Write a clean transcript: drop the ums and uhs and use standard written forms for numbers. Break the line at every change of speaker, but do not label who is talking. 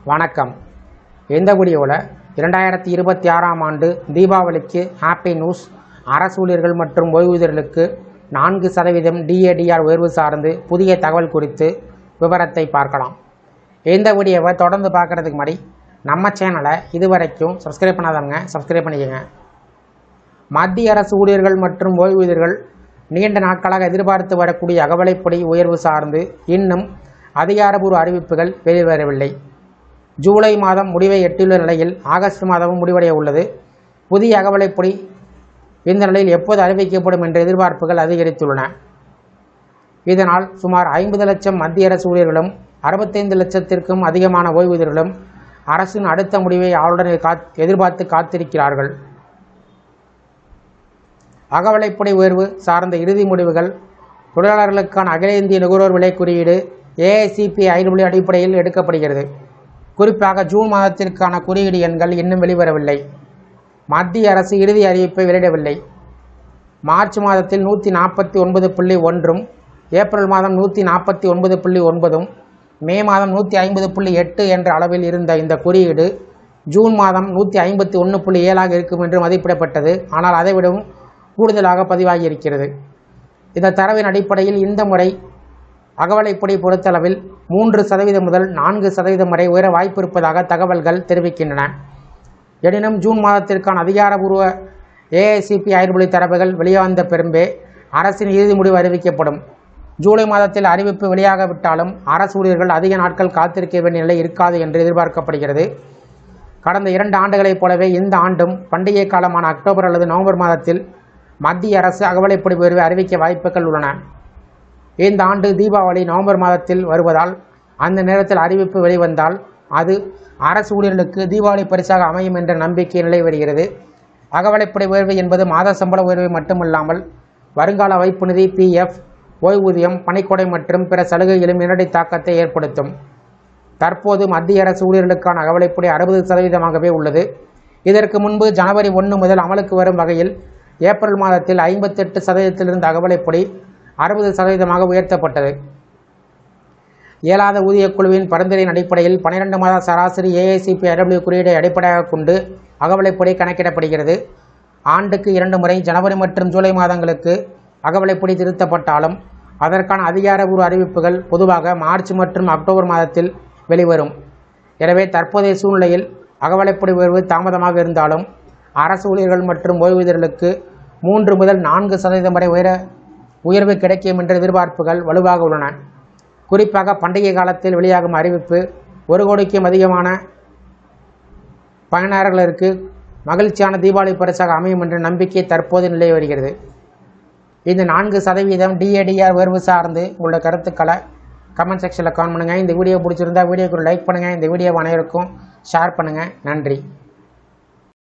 வணக்கம். இந்த வீடியோவில் 2026ஆம் ஆண்டு தீபாவளிக்கு ஹாப்பி நியூஸ். அரசு ஊழியர்கள் மற்றும் ஓய்வூதியர்களுக்கு 4% DADR உயர்வு சார்ந்து புதிய தகவல் குறித்து விவரத்தை பார்க்கலாம். இந்த வீடியோவை தொடர்ந்து பார்க்குறதுக்கு முன்னாடி நம்ம சேனலை இதுவரைக்கும் சப்ஸ்கிரைப் பண்ணாதவங்க சப்ஸ்கிரைப் பண்ணிக்கோங்க. மத்திய அரசு ஊழியர்கள் மற்றும் ஓய்வூதியர்கள் நீண்ட நாட்களாக எதிர்பார்த்து வரக்கூடிய அகவிலைப்படி உயர்வு சார்ந்து இன்னும் அதிகாரப்பூர்வ அறிவிப்புகள் வெளிவரவில்லை. ஜூலை மாதம் முடிவை எட்டியுள்ள நிலையில் ஆகஸ்ட் மாதமும் முடிவடைய உள்ளது. புதிய அகவிலைப்படி இந்த நிலையில் எப்போது அறிவிக்கப்படும் என்ற எதிர்பார்ப்புகள் அதிகரித்துள்ளன. இதனால் சுமார் 50 லட்சம் மத்திய அரசு ஊழியர்களும் 65 லட்சத்திற்கும் அதிகமான ஓய்வூதியர்களும் அரசின் அடுத்த முடிவை ஆளுடன் எதிர்பார்த்து காத்திருக்கிறார்கள். அகவிலைப்படி உயர்வு சார்ந்த இறுதி முடிவுகள் தொழிலாளர்களுக்கான அகில இந்திய நுகர்வோர் விலை குறியீடு AICPE அடிப்படையில் எடுக்கப்படுகிறது. குறிப்பாக ஜூன் மாதத்திற்கான குறியீடு எண்கள் இன்னும் வெளிவரவில்லை. மத்திய அரசு இறுதி அறிவிப்பை வெளியிடவில்லை. மார்ச் மாதத்தில் 149.1, ஏப்ரல் மாதம் 149.9, மே மாதம் 150.8 என்ற அளவில் இருந்த இந்த குறியீடு ஜூன் மாதம் 151.7 இருக்கும் என்று மதிப்பிடப்பட்டது. ஆனால் அதைவிடவும் கூடுதலாக பதிவாகியிருக்கிறது. இந்த தரவின் அடிப்படையில் இந்த முறை அகவிலைப்படி பொறுத்தளவில் 3% முதல் 4% வரை உயர வாய்ப்பு இருப்பதாக தகவல்கள் தெரிவிக்கின்றன. எனினும் ஜூன் மாதத்திற்கான அதிகாரப்பூர்வ AICPE தரவுகள் வெளிவந்த பிறம்பே அரசின் இறுதி முடிவு அறிவிக்கப்படும். ஜூலை மாதத்தில் அறிவிப்பு வெளியாகவிட்டாலும் அரசு ஊழியர்கள் அதிக நாட்கள் காத்திருக்க வேண்டிய நிலை இருக்காது என்று எதிர்பார்க்கப்படுகிறது. கடந்த 2 ஆண்டுகளைப் போலவே இந்த ஆண்டும் பண்டிகை காலமான அக்டோபர் அல்லது நவம்பர் மாதத்தில் மத்திய அரசு அகவிலைப்படி உயர்வை அறிவிக்க வாய்ப்புகள் உள்ளன. இந்த ஆண்டு தீபாவளி நவம்பர் மாதத்தில் வருவதால் அந்த நேரத்தில் அறிவிப்பு வெளிவந்தால் அது அரசு ஊழியர்களுக்கு தீபாவளி பரிசாக அமையும் என்ற நம்பிக்கை நிலை வருகிறது. அகவிலைப்படி உயர்வு என்பது மாத சம்பள உயர்வை மட்டுமல்லாமல் வருங்கால வைப்பு நிதி, PF, ஓய்வூதியம், பணிக்கொடை மற்றும் பிற சலுகைகளும் நேரடி தாக்கத்தை ஏற்படுத்தும். தற்போது மத்திய அரசு ஊழியர்களுக்கான அகவிலைப்படி 60%ஆகவே உள்ளது. இதற்கு முன்பு ஜனவரி 1 முதல் அமலுக்கு வரும் வகையில் ஏப்ரல் மாதத்தில் 58%இலிருந்து அகவிலைப்படி 60%ஆக உயர்த்தப்பட்டது. இயலாத ஊதியக் குழுவின் பரிந்துரையின் அடிப்படையில் 12 மாத சராசரி AICPE குறியீடை அடிப்படையாக கொண்டு அகவிலைப்படி கணக்கிடப்படுகிறது. ஆண்டுக்கு 2 முறை ஜனவரி மற்றும் ஜூலை மாதங்களுக்கு அகவிலைப்படி திருத்தப்பட்டாலும் அதற்கான அதிகாரப்பூர்வ அறிவிப்புகள் பொதுவாக மார்ச் மற்றும் அக்டோபர் மாதத்தில் வெளிவரும். எனவே தற்போதைய சூழ்நிலையில் அகவிலைப்படி உயர்வு தாமதமாக இருந்தாலும் அரசு ஊழியர்கள் மற்றும் ஓய்வூதியர்களுக்கு 3 முதல் 4% வரை உயர்வு கிடைக்கும் என்ற எதிர்பார்ப்புகள் வலுவாக உள்ளன. குறிப்பாக பண்டிகை காலத்தில் வெளியாகும் அறிவிப்பு 1 கோடிக்கும் அதிகமான பயனாளர்களுக்கு மகிழ்ச்சியான தீபாவளி பரிசாக அமையும் என்ற நம்பிக்கை தற்போது நிலவி வருகிறது. இந்த 4% DADR உயர்வு சார்ந்து உள்ள கருத்துக்களை கமெண்ட் செக்ஷனில் கமெண்ட் பண்ணுங்கள். இந்த வீடியோ பிடிச்சிருந்தா வீடியோக்கு லைக் பண்ணுங்கள். இந்த வீடியோ அனைவருக்கும் ஷேர் பண்ணுங்கள். நன்றி.